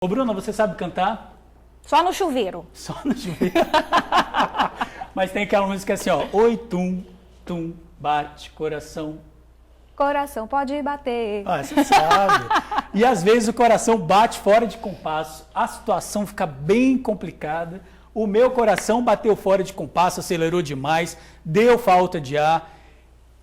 Ô, Bruna, você sabe cantar? Só no chuveiro. Só no chuveiro. Mas tem aquela música assim, ó. Oi, tum, tum, bate, coração. Coração pode bater. Ah, você sabe. E às vezes o coração bate fora de compasso, a situação fica bem complicada. O meu coração bateu fora de compasso, acelerou demais, deu falta de ar.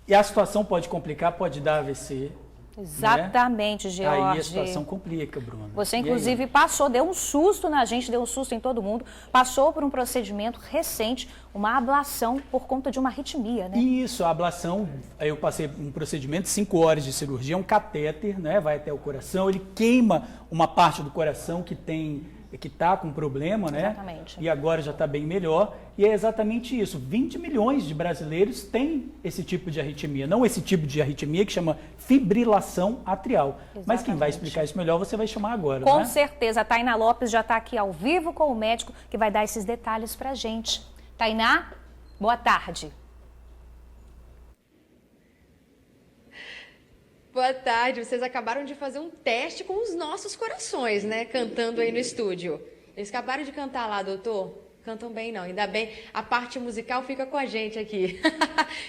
E a situação pode complicar, pode dar AVC. Exatamente, né? George. Aí a situação complica, Bruna. Você, inclusive, passou, deu um susto na gente, deu um susto em todo mundo, passou por um procedimento recente, uma ablação por conta de uma arritmia, né? Isso, a ablação, eu passei um procedimento, 5 horas de cirurgia, um catéter, né? Vai até o coração, ele queima uma parte do coração que está com problema, né? Exatamente. E agora já está bem melhor. E é exatamente isso. 20 milhões de brasileiros têm esse tipo de arritmia. Não esse tipo de arritmia que chama fibrilação atrial. Exatamente. Mas quem vai explicar isso melhor, você vai chamar agora, Com né? certeza. A Tainá Lopes já está aqui ao vivo com o médico que vai dar esses detalhes pra gente. Tainá, boa tarde. Boa tarde, vocês acabaram de fazer um teste com os nossos corações, né? Cantando aí no estúdio. Eles acabaram de cantar lá, doutor? Cantam bem não, ainda bem. A parte musical fica com a gente aqui.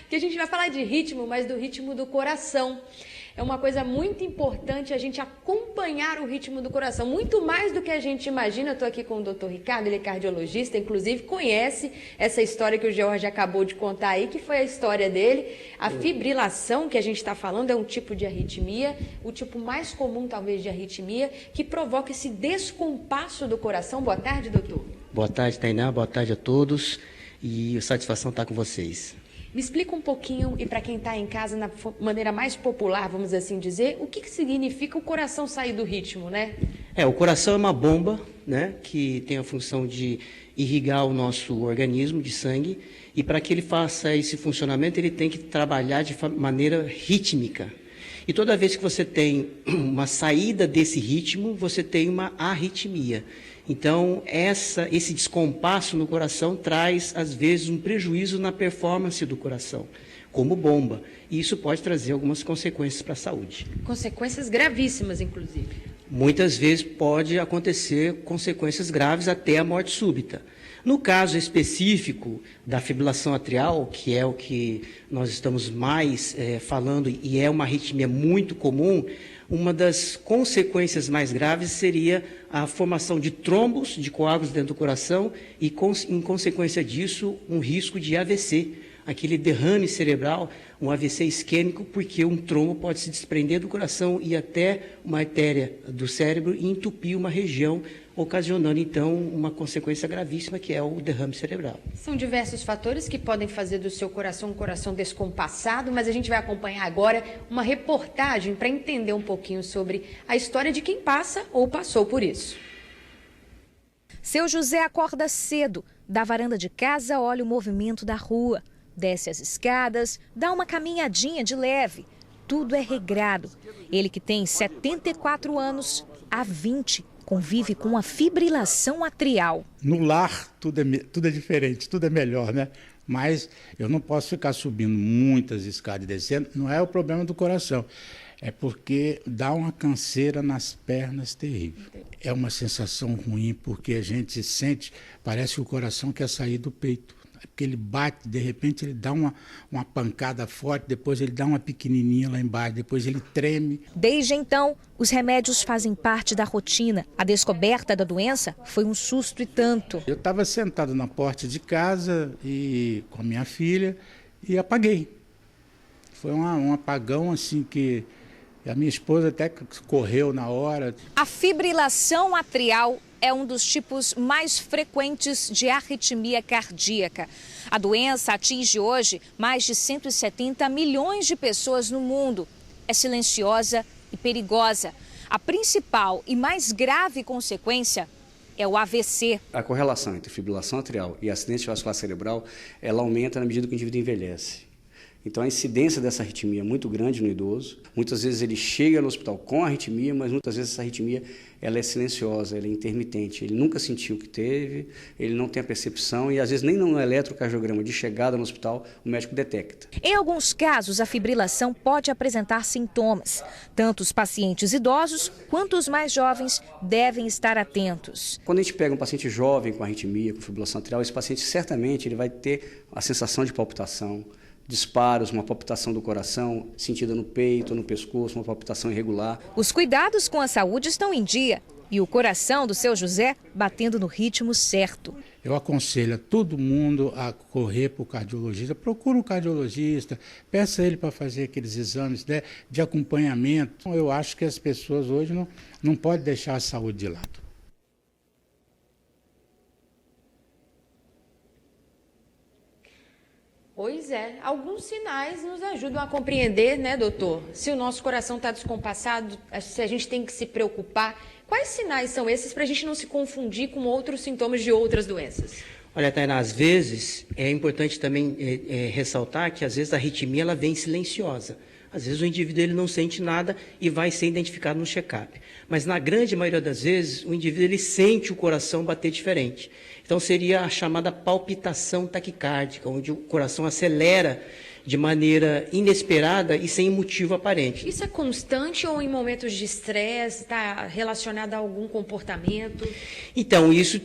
Porque a gente vai falar de ritmo, mas do ritmo do coração. É uma coisa muito importante a gente acompanhar o ritmo do coração, muito mais do que a gente imagina. Eu estou aqui com o Dr. Ricardo, ele é cardiologista, inclusive conhece essa história que o George acabou de contar aí, que foi a história dele. A fibrilação que a gente está falando é um tipo de arritmia, o tipo mais comum talvez de arritmia, que provoca esse descompasso do coração. Boa tarde, doutor. Boa tarde, Tainá, boa tarde a todos e satisfação estar com vocês. Me explica um pouquinho, e para quem está em casa, na maneira mais popular, vamos assim dizer, o que significa o coração sair do ritmo, né? O coração é uma bomba, né, que tem a função de irrigar o nosso organismo de sangue, e para que ele faça esse funcionamento, ele tem que trabalhar de maneira rítmica. E toda vez que você tem uma saída desse ritmo, você tem uma arritmia. Então, esse descompasso no coração traz, às vezes, um prejuízo na performance do coração, como bomba. E isso pode trazer algumas consequências para a saúde. Consequências gravíssimas, inclusive. Muitas vezes pode acontecer consequências graves até a morte súbita. No caso específico da fibrilação atrial, que é o que nós estamos mais falando e é uma arritmia muito comum, uma das consequências mais graves seria a formação de trombos, de coágulos dentro do coração e, em consequência disso, um risco de AVC, aquele derrame cerebral, um AVC isquêmico, porque um trombo pode se desprender do coração e até uma artéria do cérebro e entupir uma região, ocasionando, então, uma consequência gravíssima, que é o derrame cerebral. São diversos fatores que podem fazer do seu coração um coração descompassado, mas a gente vai acompanhar agora uma reportagem para entender um pouquinho sobre a história de quem passa ou passou por isso. Seu José acorda cedo, da varanda de casa olha o movimento da rua, desce as escadas, dá uma caminhadinha de leve. Tudo é regrado. Ele, que tem 74 anos, há 20 convive com a fibrilação atrial. No lar, tudo é diferente, tudo é melhor, né? Mas eu não posso ficar subindo muitas escadas e descendo. Não é o problema do coração, é porque dá uma canseira nas pernas terrível. É uma sensação ruim, porque a gente sente, parece que o coração quer sair do peito. Porque ele bate, de repente ele dá uma pancada forte, depois ele dá uma pequenininha lá embaixo, depois ele treme. Desde então, os remédios fazem parte da rotina. A descoberta da doença foi um susto e tanto. Eu estava sentado na porta de casa com a minha filha e apaguei. Foi um apagão assim que a minha esposa até correu na hora. A fibrilação atrial é um dos tipos mais frequentes de arritmia cardíaca. A doença atinge hoje mais de 170 milhões de pessoas no mundo. É silenciosa e perigosa. A principal e mais grave consequência é o AVC. A correlação entre fibrilação atrial e acidente vascular cerebral, ela aumenta na medida que o indivíduo envelhece. Então a incidência dessa arritmia é muito grande no idoso. Muitas vezes ele chega no hospital com arritmia, mas muitas vezes essa arritmia ela é silenciosa, ela é intermitente. Ele nunca sentiu que teve, ele não tem a percepção e às vezes nem no eletrocardiograma de chegada no hospital o médico detecta. Em alguns casos, a fibrilação pode apresentar sintomas. Tanto os pacientes idosos quanto os mais jovens devem estar atentos. Quando a gente pega um paciente jovem com arritmia, com fibrilação atrial, esse paciente certamente ele vai ter a sensação de palpitação, disparos, uma palpitação do coração sentida no peito, no pescoço, uma palpitação irregular. Os cuidados com a saúde estão em dia e o coração do seu José batendo no ritmo certo. Eu aconselho a todo mundo a correr para o cardiologista. Procura um cardiologista, peça ele para fazer aqueles exames, né, de acompanhamento. Eu acho que as pessoas hoje não podem deixar a saúde de lado. Pois é, alguns sinais nos ajudam a compreender, né, doutor? Se o nosso coração está descompassado, se a gente tem que se preocupar. Quais sinais são esses para a gente não se confundir com outros sintomas de outras doenças? Olha, Tainá, às vezes é importante também ressaltar que às vezes a arritmia ela vem silenciosa. Às vezes o indivíduo ele não sente nada e vai ser identificado no check-up. Mas na grande maioria das vezes o indivíduo ele sente o coração bater diferente. Então seria a chamada palpitação taquicárdica, onde o coração acelera de maneira inesperada e sem motivo aparente. Isso é constante ou em momentos de estresse, está relacionado a algum comportamento? Então, isso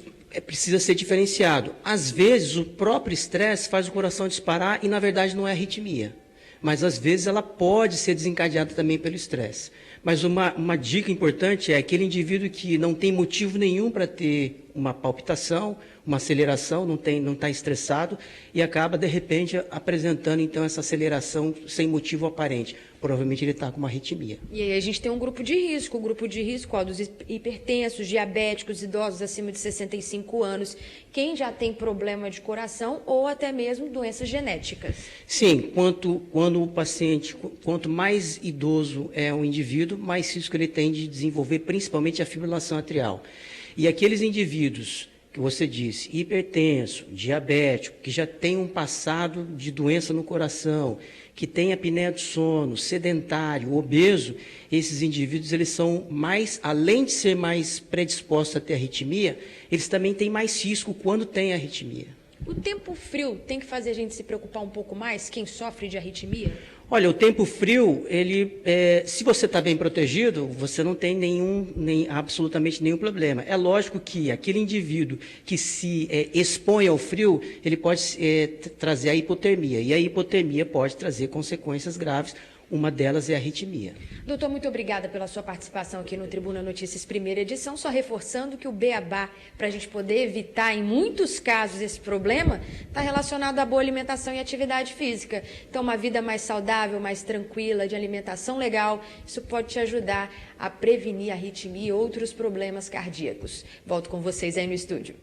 precisa ser diferenciado. Às vezes o próprio estresse faz o coração disparar e na verdade não é arritmia. Mas às vezes ela pode ser desencadeada também pelo estresse. Mas uma dica importante é aquele indivíduo que não tem motivo nenhum para ter uma palpitação, uma aceleração, não está estressado e acaba, de repente, apresentando então essa aceleração sem motivo aparente. Provavelmente ele está com uma arritmia. E aí a gente tem um grupo de risco, ó, dos hipertensos, diabéticos, idosos acima de 65 anos, quem já tem problema de coração ou até mesmo doenças genéticas. Sim, quanto mais idoso é o indivíduo, mais risco ele tem de desenvolver principalmente a fibrilação atrial. E aqueles indivíduos que você disse, hipertenso, diabético, que já tem um passado de doença no coração, que tem apneia do sono, sedentário, obeso, esses indivíduos eles são mais, além de ser mais predispostos a ter arritmia, eles também têm mais risco quando tem arritmia. O tempo frio tem que fazer a gente se preocupar um pouco mais, quem sofre de arritmia? Olha, o tempo frio, se você está bem protegido, você não tem absolutamente nenhum problema. É lógico que aquele indivíduo que se expõe ao frio, ele pode trazer a hipotermia. E a hipotermia pode trazer consequências graves. Uma delas é a arritmia. Doutor, muito obrigada pela sua participação aqui no Tribuna Notícias, primeira edição. Só reforçando que o beabá, para a gente poder evitar, em muitos casos, esse problema, está relacionado à boa alimentação e atividade física. Então, uma vida mais saudável, mais tranquila, de alimentação legal, isso pode te ajudar a prevenir a arritmia e outros problemas cardíacos. Volto com vocês aí no estúdio.